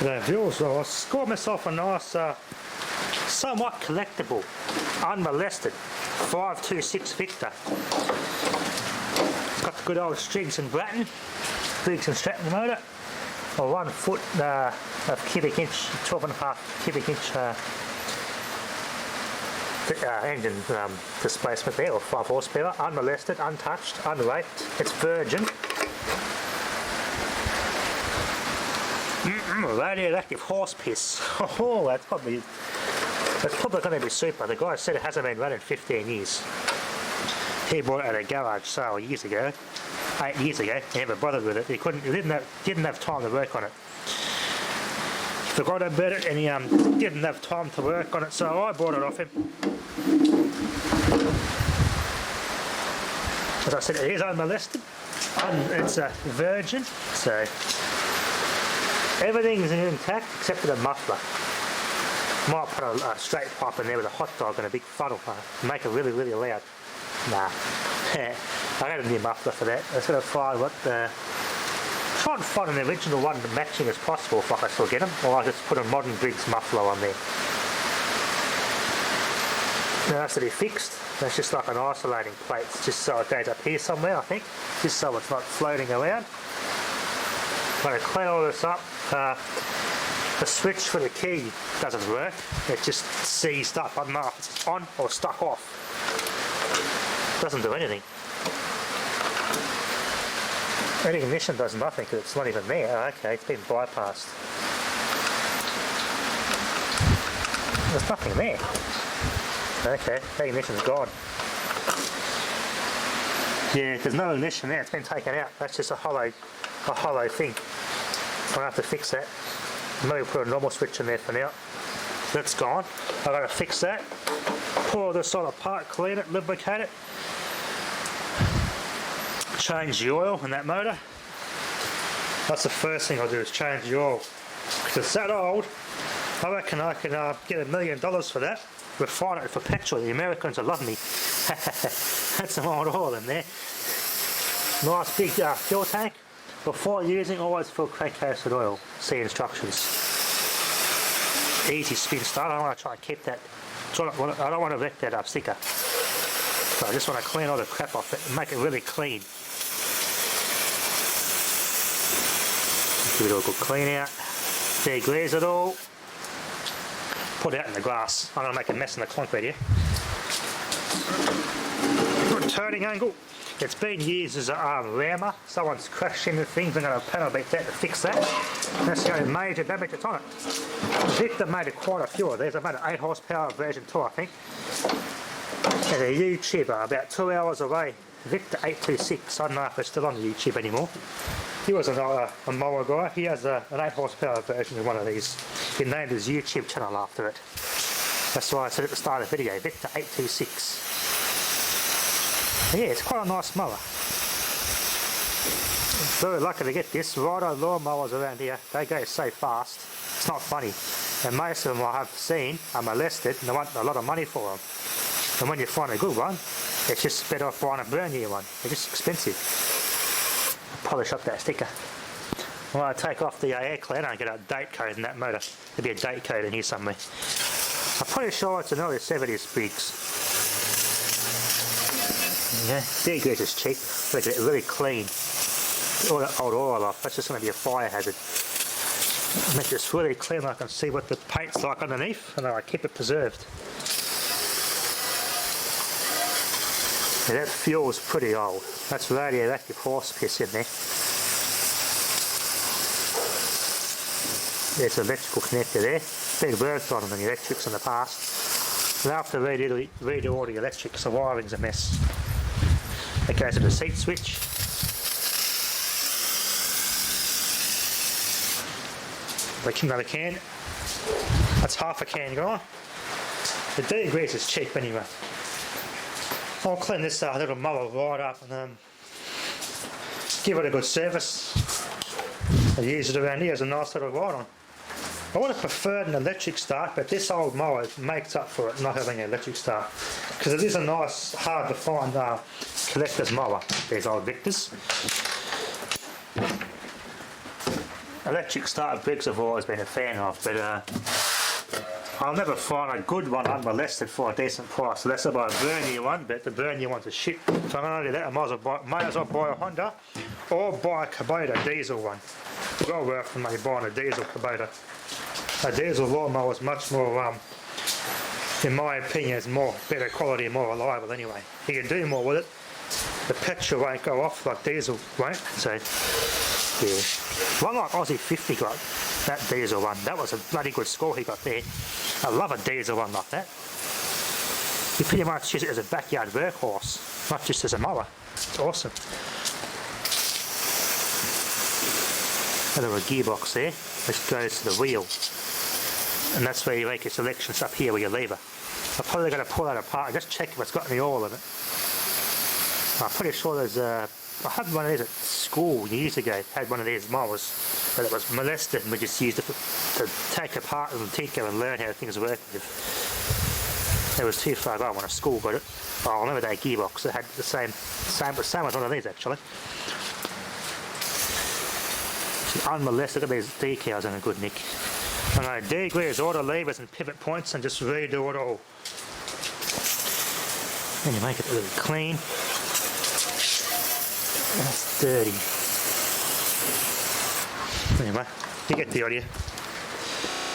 The views, I scored myself a nice, somewhat collectible, unmolested 526 Victa. It's got the good old strigs and batten, strigs and strap motor, a 1 foot of cubic inch, 12.5 cubic inch engine displacement there, or 5 horsepower, unmolested, untouched, unraked. It's virgin. Radioactive horse piss. Oh, that's probably going to be super. The guy said it hasn't been run in 15 years. He bought it at a garage sale years ago, 8 years ago. He never bothered with it. He didn't have time to work on it. He forgot about it, and he didn't have time to work on it. So I bought it off him. As I said, it is unmolested. It's a virgin. So. Everything's intact except for the muffler. Might put a straight pipe in there with a hot dog and a big funnel, make it really, really loud. Nah. I got a new muffler for that. I was going to find try and find an original one matching as possible if I can still get them, or I just put a modern Briggs muffler on there. Now that's to be fixed. That's just like an isolating plate, just so it goes up here somewhere, I think, just so it's not floating around. I'm going to clean all this up. The switch for the key doesn't work. It just seized up. I don't know if it's on or stuck off. It doesn't do anything. The ignition does nothing because it's not even there. Oh, okay, it's been bypassed. There's nothing there. Okay, the ignition's gone. Yeah, there's no ignition there. It's been taken out. That's just a hollow thing. I'm going to have to fix that. Maybe put a normal switch in there for now. That's gone. I've got to fix that. Pull this all apart, clean it, lubricate it. Change the oil in that motor. That's the first thing I'll do, is change the oil. Because it's that old, I reckon I can get $1 million for that. Refine it for petrol. The Americans will love me. That's some old oil in there. Nice big fuel tank. Before using, always fill crankcase with oil. See instructions. Easy spin start. I want to try and keep that. I don't want to wreck that sticker. So I just want to clean all the crap off it and make it really clean. Give it a good clean out. Degrease it all. Put it out in the grass. I'm going to make a mess in the concrete here. Good turning angle. It's been used as a rammer. Someone's crashed into things. They're going to panel beat that to fix that. That's the only major damage that's on it. Victa made quite a few of these. I made an 8 horsepower version too, I think. And a YouTuber about 2 hours away, Victa 826. I don't know if it's still on YouTube anymore. He was a mower guy. He has an 8 horsepower version of one of these. He named his YouTube channel after it. That's why I said at the start of the video, Victa 826. Yeah, it's quite a nice mower. Very lucky to get this. Righto lawnmowers around here, they go so fast, it's not funny. And most of them I have seen are molested and they want a lot of money for them. And when you find a good one, it's just better off buying a brand new one. They're just expensive. Polish up that sticker. I'm going to take off the air cleaner and get a date code in that motor. There'll be a date code in here somewhere. I'm pretty sure it's an early 70s Briggs. Yeah, degrease is cheap, but get it really clean. All that old oil off, that's just going to be a fire hazard. Make this really clean, I can see what the paint's like underneath, and then I keep it preserved. Yeah, that fuel's pretty old. That's radioactive horse piss in there. There's an electrical connector there. Been worked on the electrics in the past. We'll have to redo all the electrics, the wiring's a mess. That goes to the seat switch. Another can. That's half a can gone. The degrease is cheap anyway. I'll clean this little mower right up and give it a good service. I use it around here as a nice little ride on. I would have preferred an electric start, but this old mower makes up for it not having an electric start. Because it is a nice, hard to find collector's mower, these old Victas. Electric starter bricks I've always been a fan of, but I'll never find a good one unmolested for a decent price, unless I buy a brand new one, but the brand new ones are shit. So I'm going to do that. I might as well buy a Honda or buy a Kubota diesel one. Well worth the money buying a diesel Kubota. A diesel lawnmower is much more, in my opinion, is more better quality and more reliable anyway. You can do more with it. The petrol won't go off like diesel won't, so yeah. One like Aussie 50 got, that diesel one, that was a bloody good score he got there. I love a diesel one like that. You pretty much use it as a backyard workhorse, not just as a mower. It's awesome. A little gearbox there, which goes to the wheel. And that's where you make your selections up here with your lever. I'm probably going to pull that apart and just check if it's got any oil in it. I'm pretty sure there's I had one of these at school years ago, had one of these mowers, but it was molested and we just used it to take apart and tinker and learn how things work. It was too far gone when a school got it. Oh, I remember that gearbox, it had the same as one of these actually. It's unmolested, look at these decals in a good nick. I'm going to degrease all the levers and pivot points and just redo it all. Then you make it a little clean. That's dirty. Anyway, you get the idea.